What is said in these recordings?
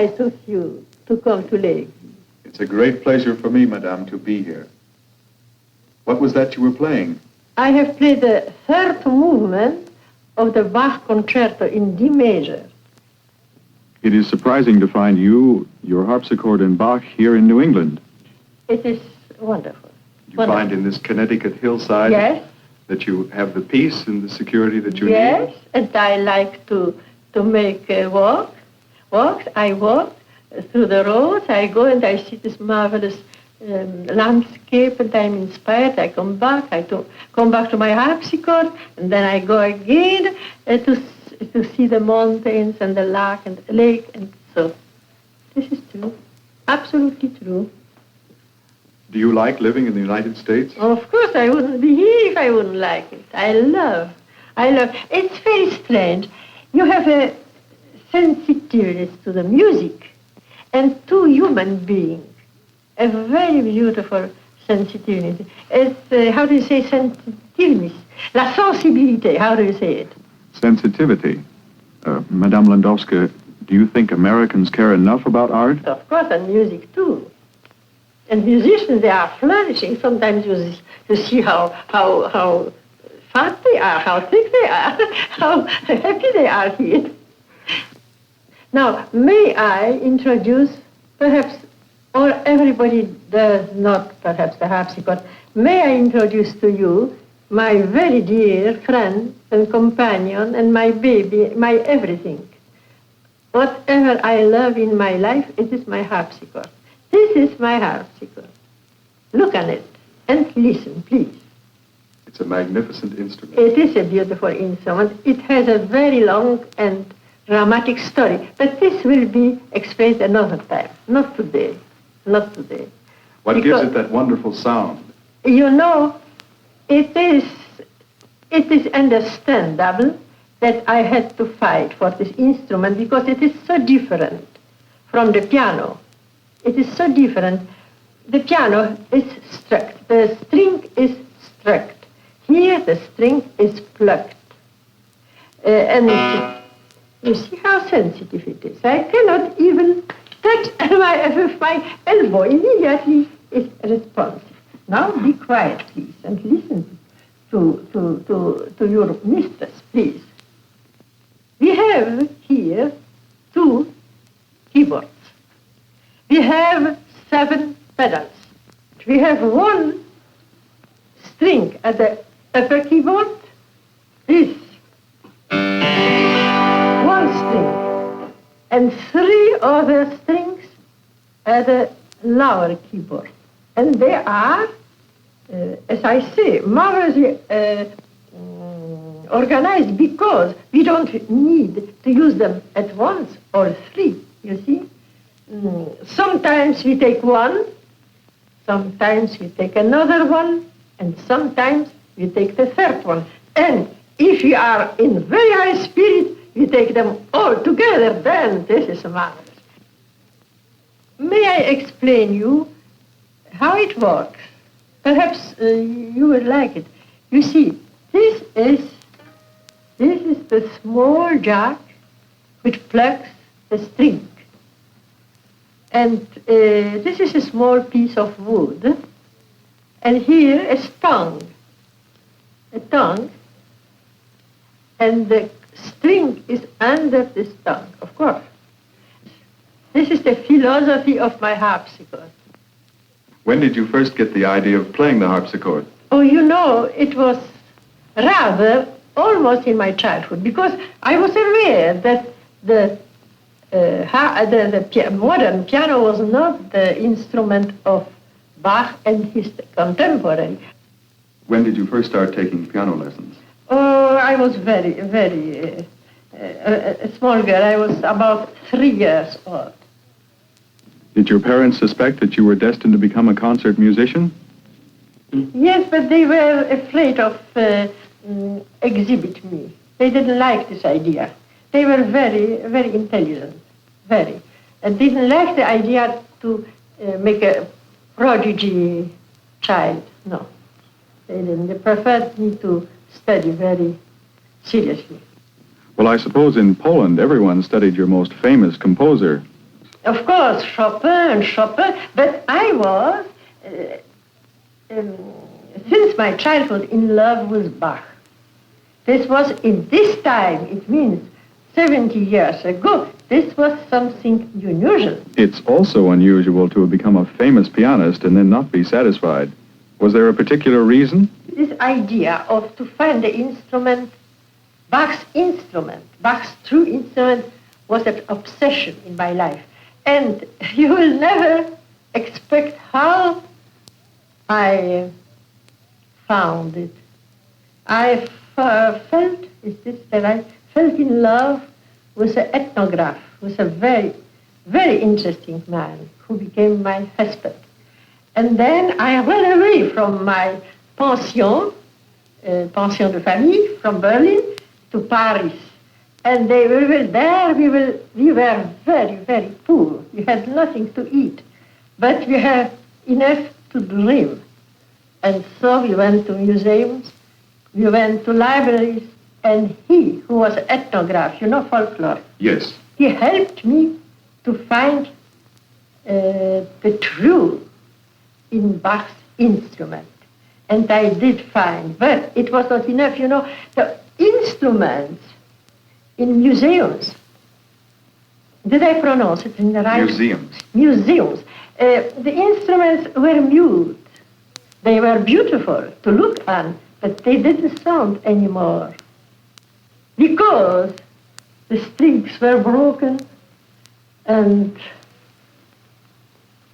nice of you to come to Lake. It's a great pleasure for me, Madame, to be here. What was that you were playing? I have played the third movement of the Bach concerto in D major. It is surprising to find you, your harpsichord and Bach here in New England. It is wonderful. You find in this Connecticut hillside Yes. that you have the peace and the security that you Yes, need? and I like to make walks. I walk through the roads. I go and I see this marvelous landscape, and I'm inspired. I come back. Come back to my harpsichord, and then I go again to see the mountains and the lake, and so this is true, absolutely true. Do you like living in the United States? Of course, I wouldn't be here if I wouldn't like it. I love. It's very strange. You have a sensitivity to the music, and to human beings, a very beautiful sensitivity. It's, how do you say sensitiveness? La sensibilité, how do you say it? Sensitivity. Madame Landowska, do you think Americans care enough about art? Of course, and music too. And musicians, they are flourishing. Sometimes you see how fat they are, how thick they are, how happy they are here. Now, may I introduce, perhaps, or everybody does not, perhaps the harpsichord, may I introduce to you my very dear friend and companion and my baby, my everything. Whatever I love in my life, it is my harpsichord. This is my harpsichord. Look at it and listen, please. It's a magnificent instrument. It is a beautiful instrument. It has a very long and dramatic story, but this will be explained another time, not today, not today. What gives it that wonderful sound? You know, it is understandable that I had to fight for this instrument because it is so different from the piano. It is so different. The piano is struck. The string is struck. Here the string is plucked. And you see how sensitive it is. I cannot even touch my elbow. Immediately it's responsive. Now be quiet, please, and listen to your mistress, please. We have here 2 keyboards. We have 7 pedals. We have 1 string at the upper keyboard. This 1 string. And 3 other strings at the lower keyboard. And they are, as I say, marvelously organized because we don't need to use them at once or 3, you see. Sometimes we take 1, sometimes we take another 1, and sometimes we take the 3rd one. And if we are in very high spirit, we take them all together, then this is marvelous. May I explain you how it works? Perhaps you will like it. You see, this is the small jack which plucks the string. And this is a small piece of wood. And here a tongue. And the string is under this tongue, of course. This is the philosophy of my harpsichord. When did you first get the idea of playing the harpsichord? Oh, you know, it was rather almost in my childhood, because I was aware that the modern piano was not the instrument of Bach and his contemporary. When did you first start taking piano lessons? Oh, I was very, very a small girl. I was about 3 years old. Did your parents suspect that you were destined to become a concert musician? Yes, but they were afraid of exhibit me. They didn't like this idea. They were very, very intelligent, very. And didn't like the idea to make a prodigy child, no. They didn't. They preferred me to study very seriously. Well, I suppose in Poland everyone studied your most famous composer. Of course, Chopin, but I was, since my childhood, in love with Bach. This was in this time, it means 70 years ago, this was something unusual. It's also unusual to have become a famous pianist and then not be satisfied. Was there a particular reason? This idea of to find the instrument, Bach's true instrument, was an obsession in my life. And you will never expect how I found it. I felt in love with an ethnograph, with a very, very interesting man who became my husband. And then I ran away from my pension de famille, from Berlin to Paris. And we were there, we were very, very poor. We had nothing to eat, but we had enough to dream. And so we went to museums, we went to libraries, and he, who was an ethnograph, folklore. Yes. He helped me to find the truth in Bach's instrument. And I did find, but it was not enough, the instruments in museums. Did I pronounce it in the right? Museums. Museums. The instruments were mute. They were beautiful to look on, but they didn't sound anymore because the strings were broken and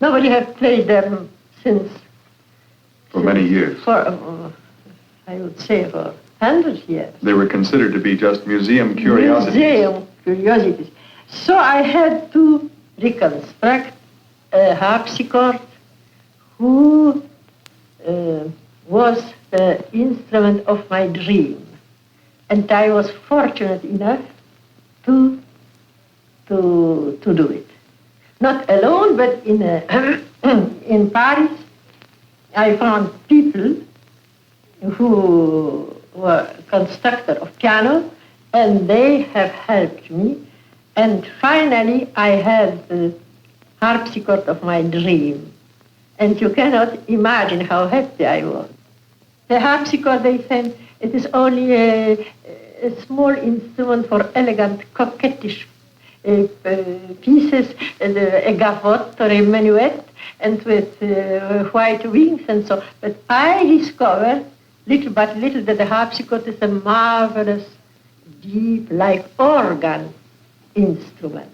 nobody had played them since. For many years. I would say for 100 years. They were considered to be just museum curiosities. Museum curiosities. So I had to reconstruct a harpsichord who was the instrument of my dream. And I was fortunate enough to do it. Not alone, but in Paris, I found people who were constructors of piano, and they have helped me. And finally, I had the harpsichord of my dream. And you cannot imagine how happy I was. The harpsichord, they said, it is only a small instrument for elegant, coquettish pieces, a gavotte or a minuet, and with white wings and so. But I discovered, little by little, that the harpsichord is a marvelous, deep, like organ instrument.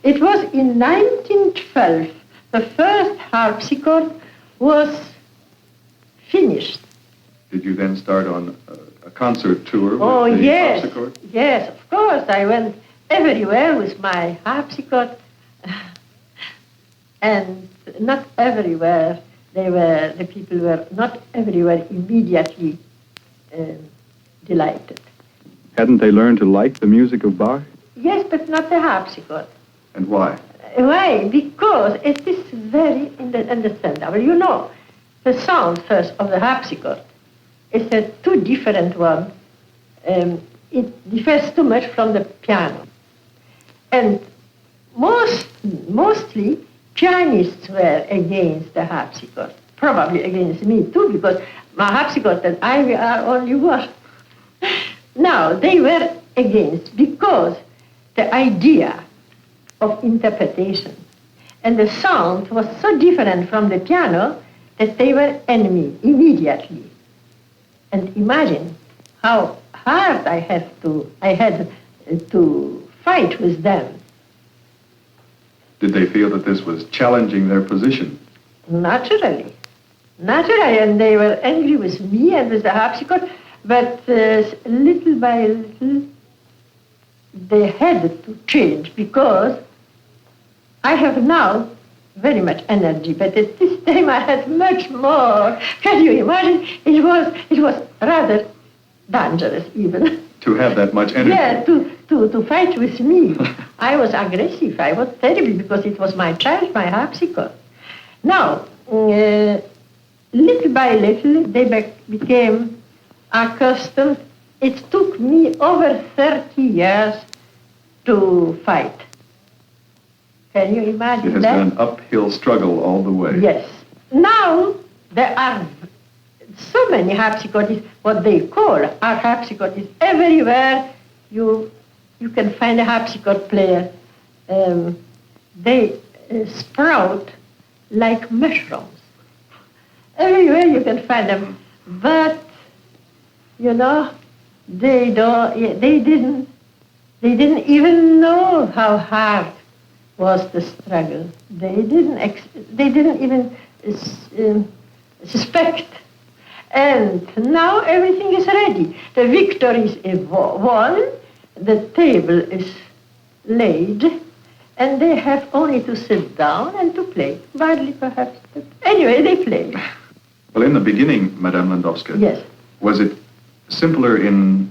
It was in 1912, the first harpsichord was finished. Did you then start on a concert tour with yes, harpsichord? Yes, of course. I went everywhere with my harpsichord. And not everywhere the people were not everywhere immediately delighted. Hadn't they learned to like the music of Bach? Yes, but not the harpsichord. And why? Why? Because it is very understandable. The sound first of the harpsichord is a too different one. It differs too much from the piano. And mostly pianists were against the harpsichord, probably against me too, because my harpsichord and I are only one. Now, they were against because the idea of interpretation and the sound was so different from the piano that they were enemies immediately. And imagine how hard I had to fight with them. Did they feel that this was challenging their position? Naturally, and they were angry with me and with the harpsichord, but little by little they had to change because I have now very much energy, but at this time I had much more. Can you imagine? It was rather dangerous even. To have that much energy? Yeah, to fight with me. I was aggressive. I was terrible because it was my child, my harpsichord. Now, little by little, they became accustomed. It took me over 30 years to fight. Can you imagine It has that? been an uphill struggle all the way. Yes. Now, there are so many harpsichordists, what they call are harpsichordists. Everywhere you can find a harpsichord player. They sprout like mushrooms. Everywhere you can find them. But, you know, they didn't even know how hard was the struggle. They didn't even suspect. And now everything is ready. The victory is won, the table is laid, and they have only to sit down and to play. Badly, perhaps, but anyway, they play. Well, in the beginning, Madame Landowska, Yes. was it simpler in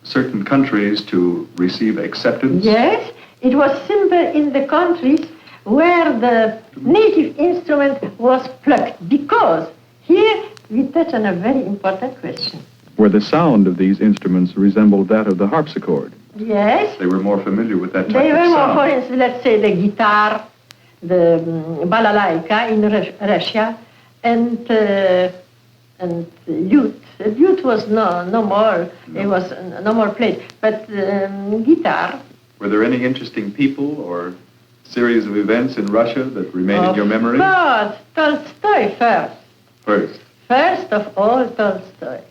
certain countries to receive acceptance? Yes, it was simple in the countries where the native instrument was plucked, because here we touch on a very important question. Where the sound of these instruments resembled that of the harpsichord. Yes, They were more familiar with that type they of were more, sound. for instance, let's say the guitar, the balalaika in Russia, and lute. The lute was no more. It was no more played. But guitar. Were there any interesting people or series of events in Russia that remain in your memory? But Tolstoy first. First. First of all, Tolstoy.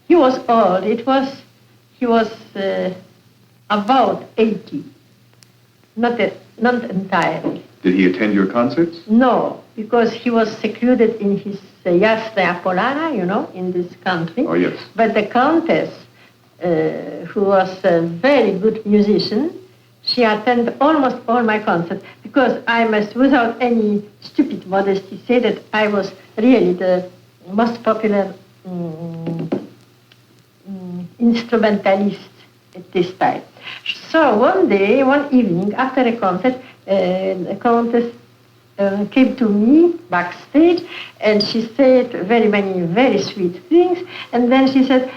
He was old. He was about 80. Not entirely. Did he attend your concerts? No, because he was secluded in his Yasnaya Polana, you know, in this country. Oh, yes. But the countess, who was a very good musician, she attended almost all my concerts, because I must, without any stupid modesty, say that I was really the most popular instrumentalist at this time. So one day, one evening, after a concert, the countess came to me backstage, and she said very many very sweet things, and then she said,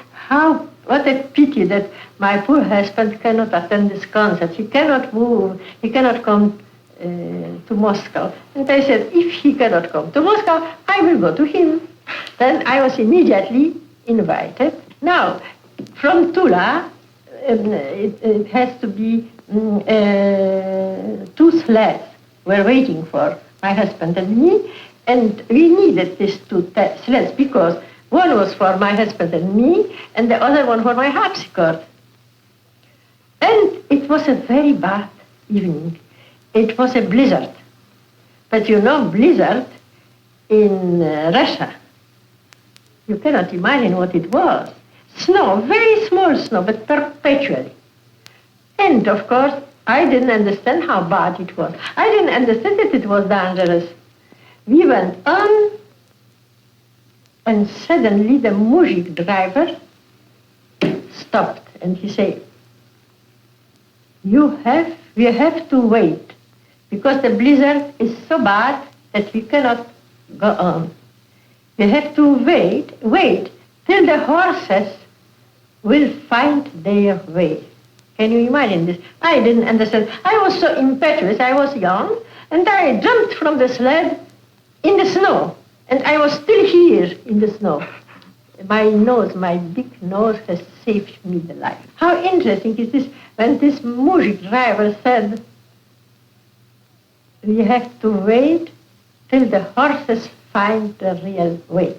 what a pity that my poor husband cannot attend this concert. He cannot move, he cannot come to Moscow. And I said, if he cannot come to Moscow, I will go to him. Then I was immediately invited. Now, from Tula, it has to be 2 sleds were waiting for my husband and me, and we needed these 2 sleds because one was for my husband and me, and the other one for my harpsichord. And it was a very bad evening. It was a blizzard. But you know, blizzard in Russia, you cannot imagine what it was. Snow, very small snow, but perpetually. And of course, I didn't understand how bad it was. I didn't understand that it was dangerous. We went on, and suddenly the mujik driver stopped, and he said, we have to wait, because the blizzard is so bad that we cannot go on. We have to wait till the horses will find their way. Can you imagine this? I didn't understand. I was so impetuous. I was young, and I jumped from the sled in the snow, and I was still here in the snow. My nose, my big nose, has saved me the life. How interesting is this when this mujik driver said, we have to wait till the horses find the real way.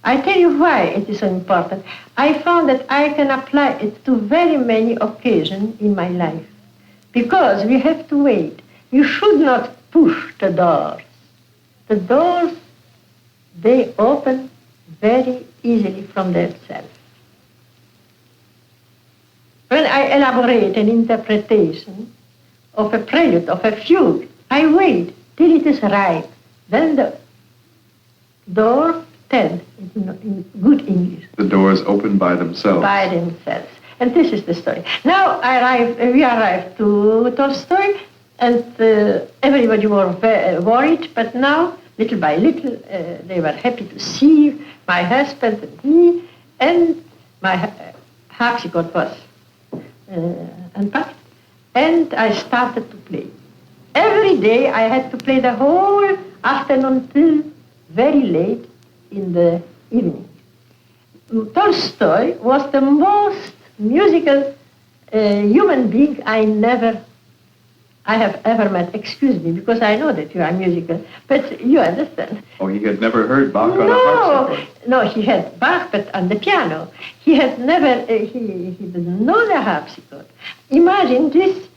I tell you why it is so important. I found that I can apply it to very many occasions in my life. Because we have to wait. You should not push the doors. The doors, they open very easily from themselves. When I elaborate an interpretation of a prelude, of a fugue, I wait till it is ripe. Then the door in good English. The doors open by themselves. By themselves. And this is the story. Now we arrived to Tolstoy, and everybody was worried, but now, little by little, they were happy to see my husband and me, and my harpsichord was unpacked, and I started to play. Every day I had to play the whole afternoon till very late in the evening. Tolstoy was the most musical human being I have ever met. Excuse me, because I know that you are musical, but you understand. Oh, he had never heard Bach on a No, harpsichord. no, he had Bach, but on the piano. He had never, he didn't know the harpsichord. Imagine this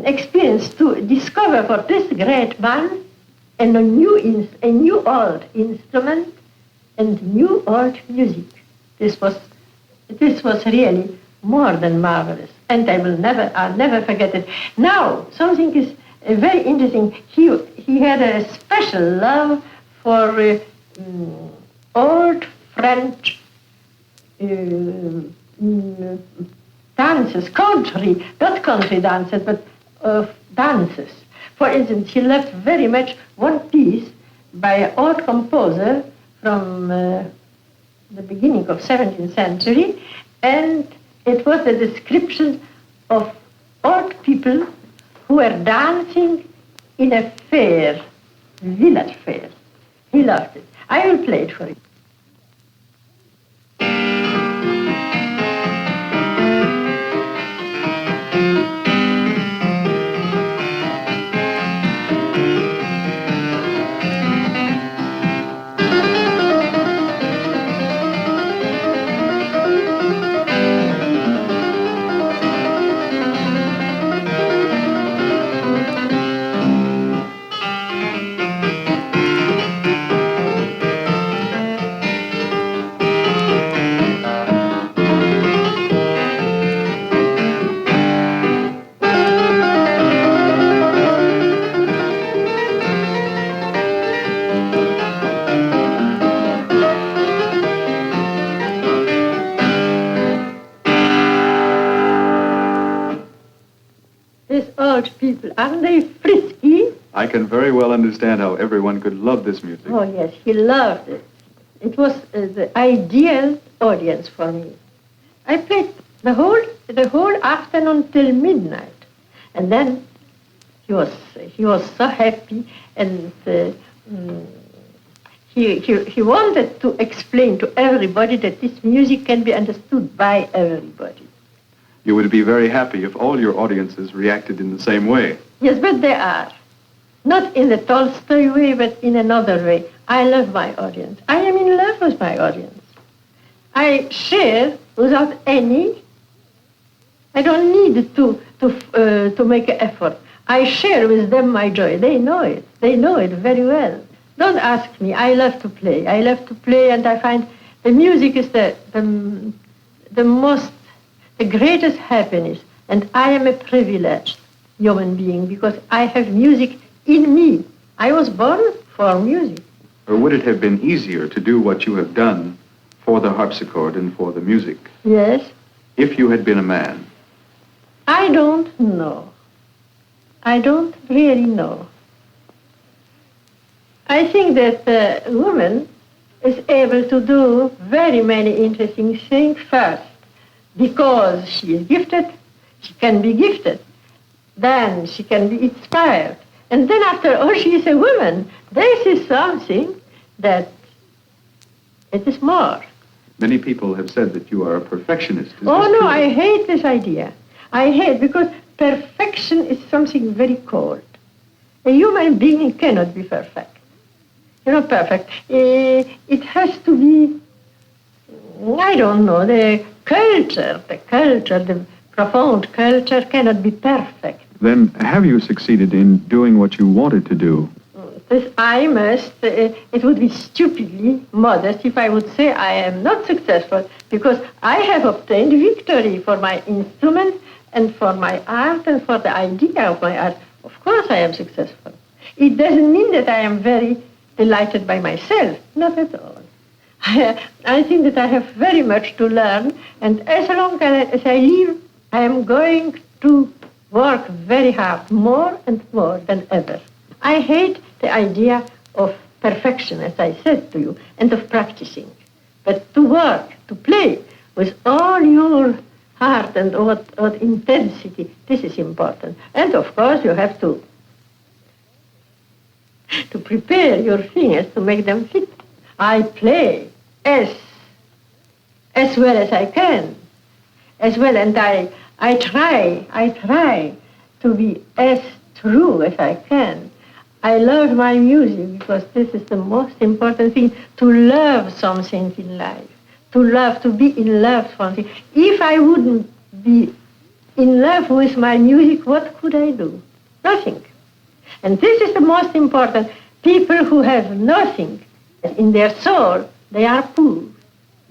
experience to discover for this great man a new old instrument and new old music. This was really more than marvelous, and I'll never forget it. Now, something is very interesting. He had a special love for old French dances, not country dances, but dances. For instance, he loved very much one piece by an old composer from the beginning of 17th century, and it was a description of old people who were dancing in a fair, village fair. He loved it. I will play it for you. People, aren't they frisky? I can very well understand how everyone could love this music. Oh, yes, he loved it. It was the ideal audience for me. I played the whole afternoon till midnight. And then he was so happy, and he wanted to explain to everybody that this music can be understood by everybody. You would be very happy if all your audiences reacted in the same way. Yes, but they are. Not in the Tolstoy way, but in another way. I love my audience. I am in love with my audience. I share without any. I don't need to make an effort. I share with them my joy. They know it. They know it very well. Don't ask me. I love to play. I love to play, and I find the music is the greatest happiness. And I am a privileged human being because I have music in me. I was born for music. Or would it have been easier to do what you have done for the harpsichord and for the music? Yes. If you had been a man? I don't know. I don't really know. I think that a woman is able to do very many interesting things first. Because she is gifted, she can be gifted. Then she can be inspired. And then after all, she is a woman. This is something that it is more. Many people have said that you are a perfectionist. Is Oh, this no, true? I hate this idea. I hate, because perfection is something very cold. A human being cannot be perfect. You know, perfect. It has to be, I don't know, the profound culture cannot be perfect. Then have you succeeded in doing what you wanted to do? This it would be stupidly modest if I would say I am not successful, because I have obtained victory for my instrument and for my art and for the idea of my art. Of course I am successful. It doesn't mean that I am very delighted by myself. Not at all. I think that I have very much to learn, and as long as I live, I am going to work very hard, more and more than ever. I hate the idea of perfection, as I said to you, and of practicing. But to work, to play with all your heart and what intensity, this is important. And of course, you have to to prepare your fingers to make them fit. I play as well as I can, as well, and I try to be as true as I can. I love my music because this is the most important thing, to love something in life, to be in love with something. If I wouldn't be in love with my music, what could I do? Nothing. And this is the most important. People who have nothing in their soul, they are poor.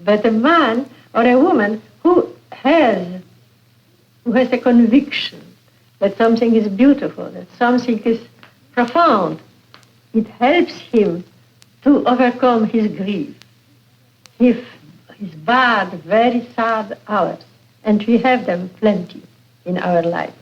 But a man or a woman who has a conviction that something is beautiful, that something is profound, it helps him to overcome his grief, his bad, very sad hours. And we have them plenty in our life.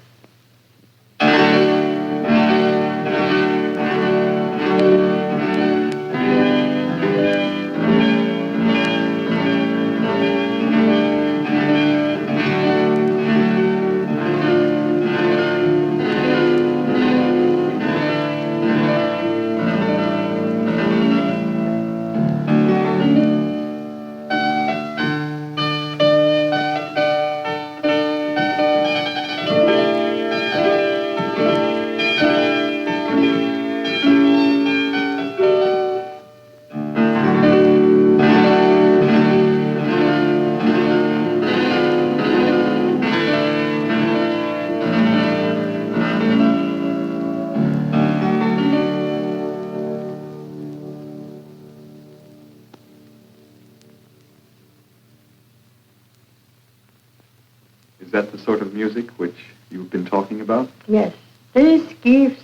Is that the sort of music which you've been talking about? Yes, this gives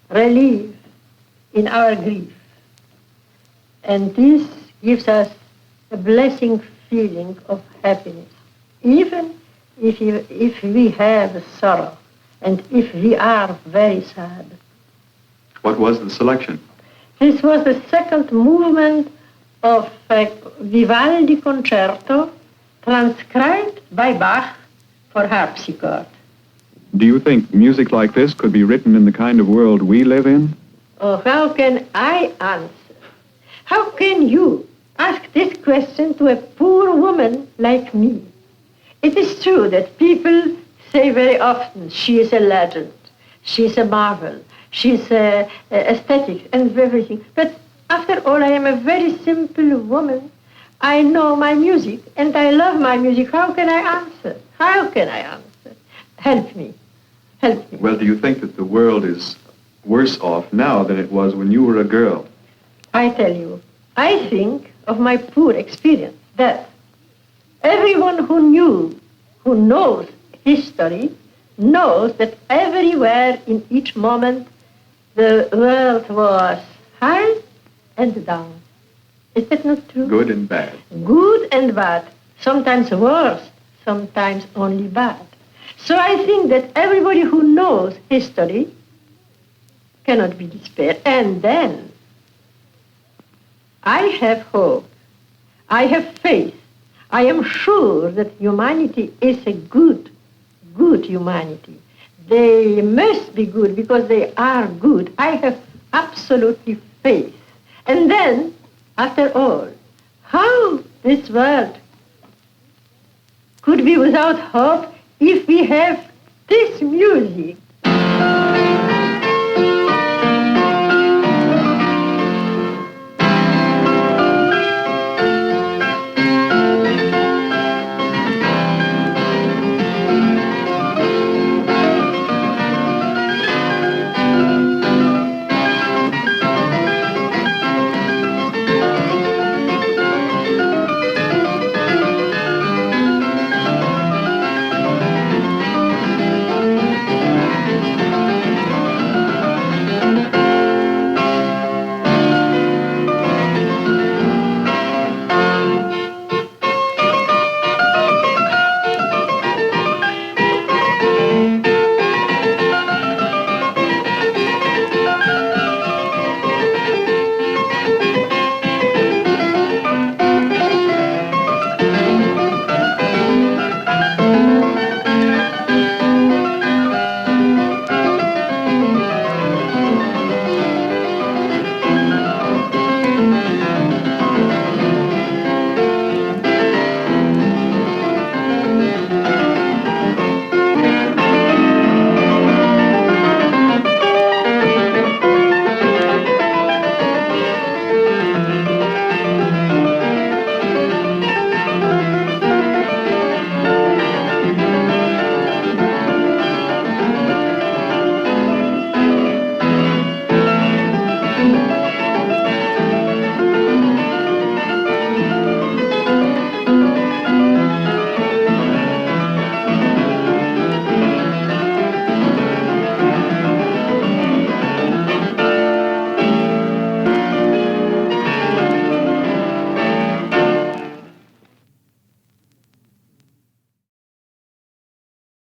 relief in our grief. And this gives us a blessing feeling of happiness. Even if we have sorrow and if we are very sad. What was the selection? This was the second movement of a Vivaldi concerto transcribed by Bach for harpsichord. Do you think music like this could be written in the kind of world we live in? Oh, how can I answer? How can you ask this question to a poor woman like me? It is true that people say very often, she is a legend, she is a marvel, she is aesthetic and everything. But after all, I am a very simple woman. I know my music and I love my music. How can I answer? How can I answer? Help me. Help me. Well, do you think that the world is worse off now than it was when you were a girl? I tell you, I think of my poor experience that everyone who knows history, knows that everywhere in each moment the world was high and down. Is that not true? Good and bad. Good and bad. Sometimes worse, sometimes only bad. So I think that everybody who knows history cannot be despaired. And then I have hope. I have faith. I am sure that humanity is a good humanity. They must be good because they are good. I have absolutely faith. And then, after all, how this world could be without hope if we have this music